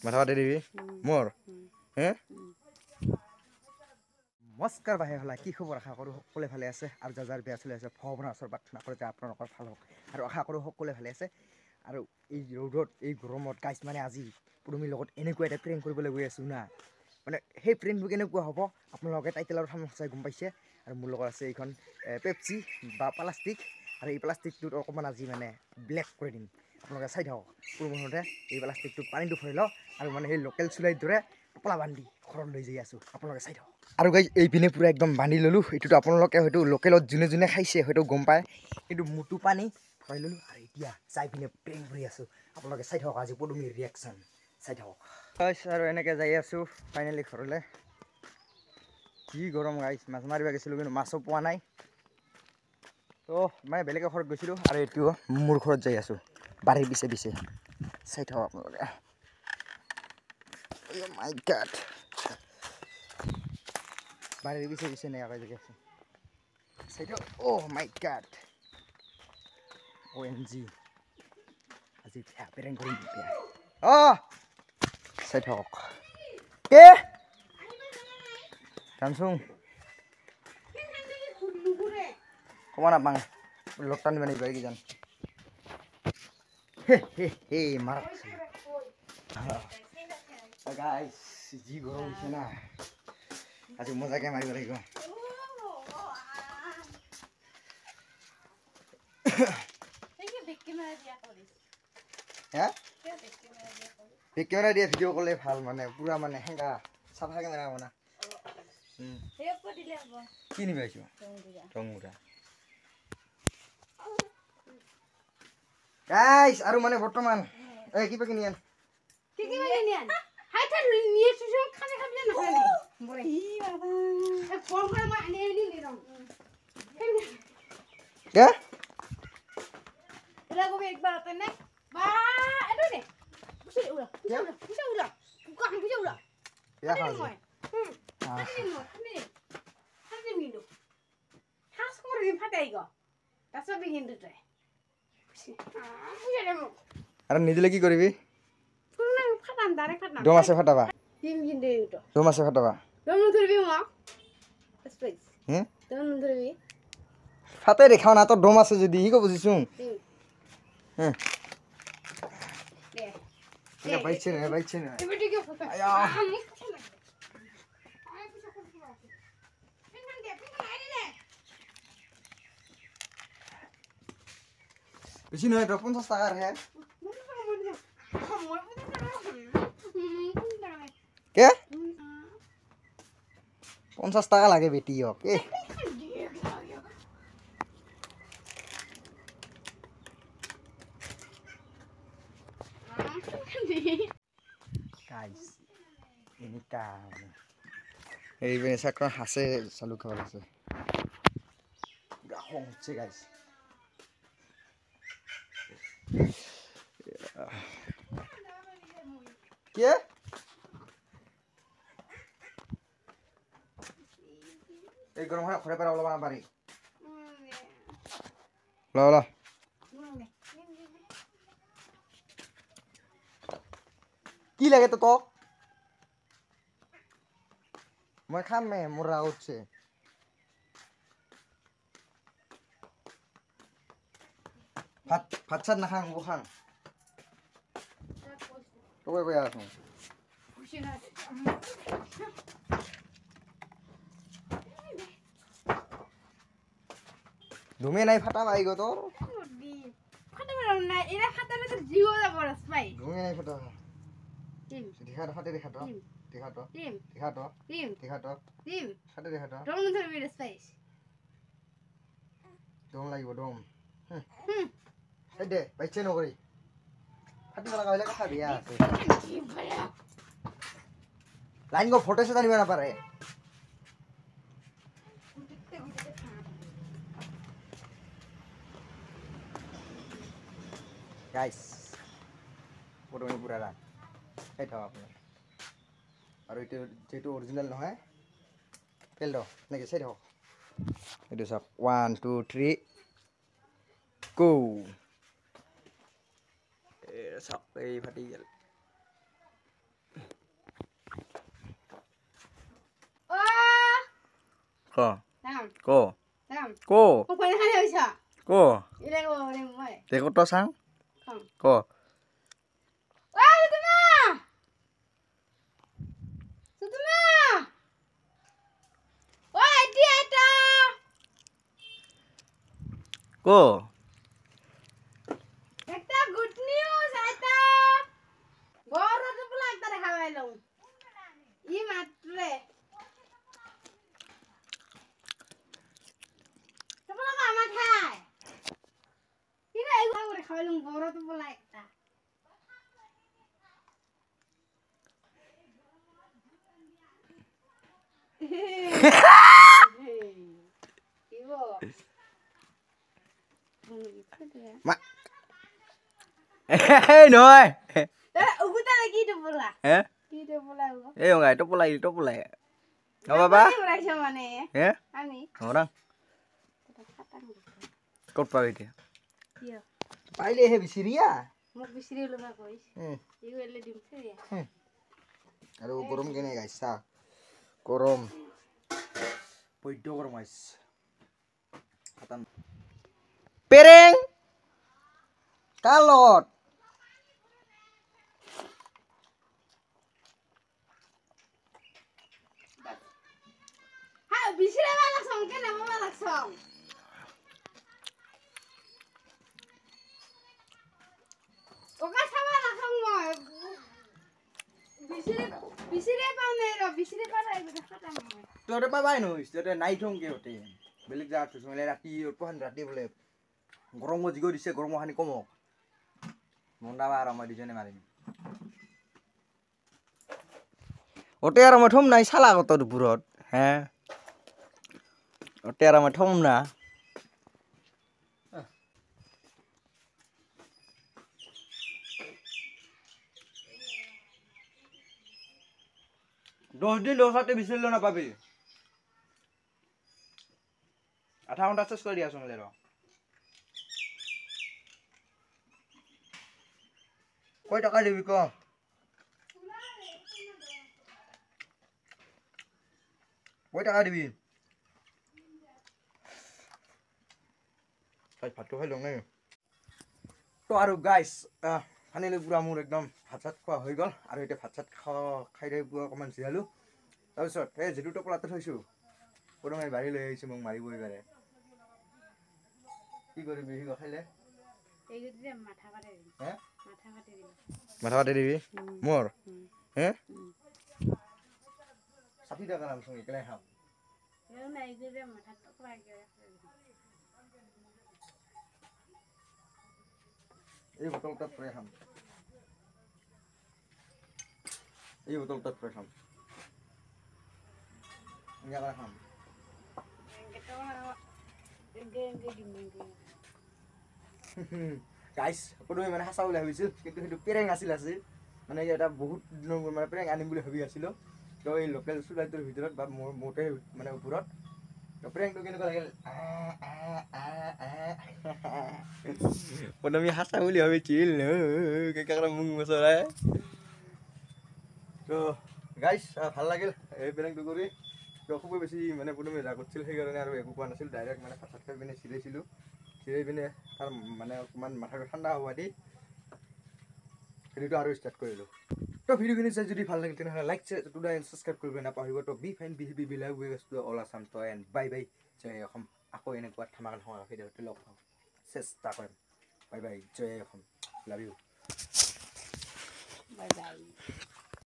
মাথা পাতি দিবি মোৰ হে নমস্কাৰ বাহে হলা কি খবৰ আশা কৰোঁ সকলোৱে ভালে আছে আৰু যাৰ বেয়া চলি আছে ভগৱানৰ ওচৰত প্ৰাৰ্থনা কৰোঁ যে আপোনালোকৰ ভাল হওক আৰু আশা কৰোঁ সকলোৱে ভালে আছে আৰু এই ৰ'দত এই গৰমত গাইছ মানে আজি পুৰুমিৰ লগত এনেকুৱা এটা প্ৰেং কৰিবলৈ গৈ আছোঁ না মানে সেই প্ৰেংটো কেনেকুৱা হ'ব আপোনালোকে টাইটেলৰ সামনে চাই গম পাইছে আৰু মোৰ লগত আছে এইখন পেপচি বা প্লাষ্টিক আৰু এই প্লাষ্টিকটোত অকণমান আজি মানে ব্লেক কৰি দিম আপোনালোকে চাই থাকক পুৰুমতে এই প্লাষ্টিকটোত পানীটো ভৰাই লওঁ আৰু মানে সেই লোকেল চুলাইৰ দৰে টোপলা বান্ধি ঘৰত লৈ যাই আছোঁ আপোনালোকে চাই থাকক আৰু গাইজ এইপিনে পূৰা একদম বান্ধি ল'লোঁ এইটোতো আপোনালোকে হয়তো লোকেলত যোনে যোনে খাইছে হয়তো গম পায় কিন্তু মোৰটো পানী ভৰাই ল'লোঁ আৰু এতিয়া যাই পিনে প্ৰেং কৰি আছোঁ আপোনালোকে চাই থাকক আজি পদুমিৰ ৰিয়েকশ্যন চাই থাকক আৰু এনেকৈ যাই আছোঁ ফাইনেলি ঘৰলৈ কি গৰম গাইছ মাছ মাৰিব গৈছিলোঁ কিন্তু মাছো পোৱা নাই তো মানে বেলেগৰ ঘৰত গৈছিলোঁ আৰু এইটো মোৰ ঘৰত যাই আছোঁ বাৰীৰ পিছে পিছে চাই থাকক আপোনালোকে মাই গড বাৰীৰ পিছে পিছে নেকাকৈ জেগা আছে চাই থাকক অ' মাই গড OMG আজি প্ৰেং কৰিম অ' চাই থাকক কে টানচুং ক'ব নাপাং লগ টানিব নিব কিজান হে মাৰক গাইছ যি গৰম দিছে না আজি মজাকে মাৰিব লাগিব বেক কেমেৰা দিয়া ভিডিঅ' ক'লে ভাল মানে পুৰা মানে হেংগা চাফা কেমেৰা হ'ব না কি নিব আহিছোঁ টংমুৰা গাইছ আৰু মানে বৰ্তমান এই কিবা কিনি আন আৰু নিদিলে কি কৰিবি দম আছে ফাটাবা দম আছে ফাটাবা ফাটাই দেখাও না তোৰ দম আছে যদি সি ক'ব বুজিছোঁ বাইছে নহয় বেছি নহয় 50 টাকাৰ হে কে 50 টাকা লাগে বেটি হক গাইছ এনেকা এই চাকৰা হাসে চালু খাবার আছে খং উঠছে গাইছ কে এই গরম হয় ঘরে পারা ওলাবা পারি লা কি লাগে তো কক মই খাম মে মোর রাগ উঠছে ভাত চাত নাখাং ও খাং তোকে কই আছো ধুমে নাই ফাটা পাই গো তোর ফাটা না এরা ফাটালে তো জিও যাব রাস ভাই ধুমে নাই ফাটা টিম দেখা তো ফাটে দেখা তো টিম ফাটে দেখা তো ডম ধরবি রাস ভাই ডম লাগিব ডম এই দে বাইছে নকৰি ফাটি লাগা হইলে কথা বিয়া আছে লাইন গো ফটো সে জানিব না পারে গাইস ফটো নি পুরা রাখ এই থাও আপনি আর এটা যেটো অরিজিনাল নহয় ফেল দাও নাকি সেই দাও এটা সব 1 2 3 গো এই সব এই ফাটি গেল কত চাং ক ক একটা গুড নিউজ আইতা বড় টুপলা একটা দেখা পাইলাম ই মাত্রে টুপলা আমার খায় কি রে এইগুলো করে খাইলাম বড় টুপলা একটা ইবো মা এই নহয় উগুতা কি টুপলা হে কি টুপলা এই ওঙাই টপলাই ও বাবা রাইছো মানে হে আমি ওরা কত পাবি এতিয়া কিয় পাইলে হে বিচিৰিয়া মোক বিচৰি লবা কইছ ইও এলে দিম ফেৰিয়া আৰু গৰম কেনে গাইছা গৰম বৈদ্য গৰম আইছ খতম পেৰেং কাৰ লগত হা বিচৰি বালা সংকে নাম বালা সং ওকা সাবা রাখং মই বিচরে পাও নাই র বিচরে পারাই খতম হয় তোরে পাবাই নইছ তোরে নাই থং কে হতে বেলেগ যা থছ মানে ৰাতি পহন ৰাতি বলে গৰম জিগো দিছে গৰম হানি কম মন্দাবা আৰু মই দুজনে মাৰিম ওতে আৰু মই থম নাই চালা কত দুপুৰত হে ওতে আৰু মই থম না দশ দিন দশাতে বিচাৰিলে নাপাবি আধা ঘণ্টা চেষ্টা কৰি দিয়াচোন ৰ কয় টকা দিবি ক কয় টকা দিবি ভাতটো খাই লওঁ তো আৰু গাইছ ফাইনেলি পুৰা মোৰ একদম ভাত চাত খোৱা হৈ গ'ল আৰু এতিয়া ভাত চাত খাই পুৰা অকণমান জিৰালোঁ তাৰপিছত এই যিটো টপলাতে থৈছোঁ প্ৰথমে বাঢ়ি লৈ আহিছোঁ মোক মাৰিবই পাৰে কি কৰিবি সি খাইলে মাথা কাটি দিবি মোৰ হে 60 টাকা নাম চোন একেলাই খাম এই বটলটাত পৰে খাম এনেকৈ খাম গাইছ প্ৰথমে মানে সঁচা বুলি ভাবিছিল কিন্তু সেইটো পেৰেং আছিল মানে এটা বহুত দিনৰ মানে পেৰেং আনিম বুলি ভাবি আছিলোঁ তো এই লোকেল চুলাইটোৰ ভিতৰত বা মোৰ মোতে মানে ওপৰত তো পেৰেংটো কেনেকুৱা লাগিল প্ৰথমে সঁচা বুলি ভাবিছিল মোক মচৰাই তো গাইছ ভাল লাগিল এই পেৰেংটো কৰি তো খুবেই বেছি মানে প্ৰথমে ৰাগ উঠিছিল সেইকাৰণে আৰু একো কোৱা নাছিল ডাইৰেক্ট মানে ভাত খাই পিনে চিৰাই পিনে তাৰ মানে অকণমান মাথাটো ঠাণ্ডা হোৱা দি ভিডিঅ'টো আৰু ষ্টাৰ্ট কৰিলোঁ তো ভিডিঅ'খিনি চাই যদি ভাল লাগিল তেনেহ'লে লাইক ছাবস্ক্ৰাইব কৰিব নাপাহৰিব তো বি ফাইন বি বিলাক অল আছাম তো এণ্ড বাই বাই জয় অসম আকৌ এনেকুৱা ধামাকা ভিডিঅ'টো লগ পাওঁ চেষ্টা কৰিম bye bye Jay Assam love you bye bye